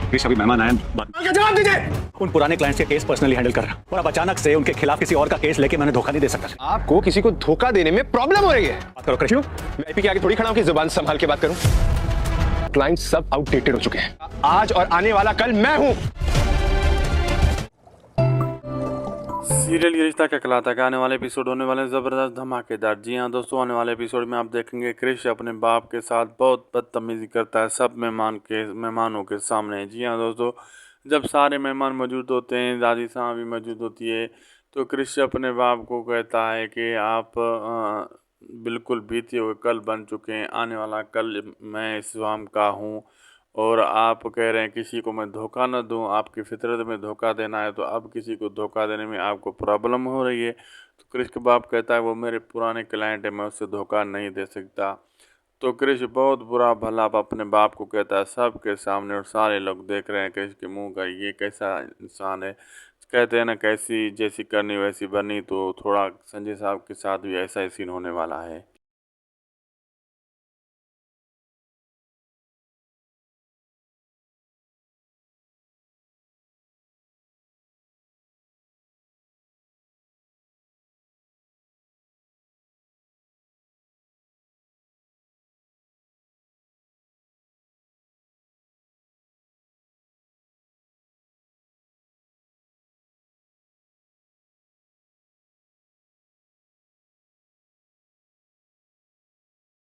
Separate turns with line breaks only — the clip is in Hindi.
क्रिश अभी मेहमान आए हैं, जवाब दीजिए। उन पुराने क्लाइंट्स के केस पर्सनली हैंडल कर रहा हूं और अब अचानक से उनके खिलाफ किसी और का केस लेके मैंने धोखा नहीं दे सकता।
आपको किसी को धोखा देने में प्रॉब्लम हो रही है।
बात करो क्रिश।
वीआईपी के आगे थोड़ी खड़ा हूं कि जुबान संभाल के बात करूं। क्लाइंट सब आउटडेटेड हो चुके हैं। आज और आने वाला कल मैं हूं।
सीरियल ये रिश्ता क्या कहलाता है, आने वाले एपिसोड होने वाले हैं ज़बरदस्त धमाकेदार। जी हाँ दोस्तों, आने वाले एपिसोड में आप देखेंगे क्रिश अपने बाप के साथ बहुत बदतमीजी करता है सब मेहमानों के सामने। जी हाँ दोस्तों, जब सारे मेहमान मौजूद होते हैं, दादी साहब भी मौजूद होती है, तो क्रिश अपने बाप को कहता है कि आप बिल्कुल बीते हुए कल बन चुके हैं, आने वाला कल मैं इस शाम का हूँ। और आप कह रहे हैं किसी को मैं धोखा न दूं, आपकी फितरत में धोखा देना है, तो अब किसी को धोखा देने में आपको प्रॉब्लम हो रही है। तो क्रिश के बाप कहता है वो मेरे पुराने क्लाइंट है, मैं उससे धोखा नहीं दे सकता। तो क्रिश बहुत बुरा भला अपने बाप को कहता है सबके सामने, और सारे लोग देख रहे हैं क्रिश के मुंह का ये कैसा इंसान है। कहते हैं ना, कैसी जैसी करनी वैसी बनी। तो थोड़ा संजय साहब के साथ भी ऐसा ही सीन होने वाला है।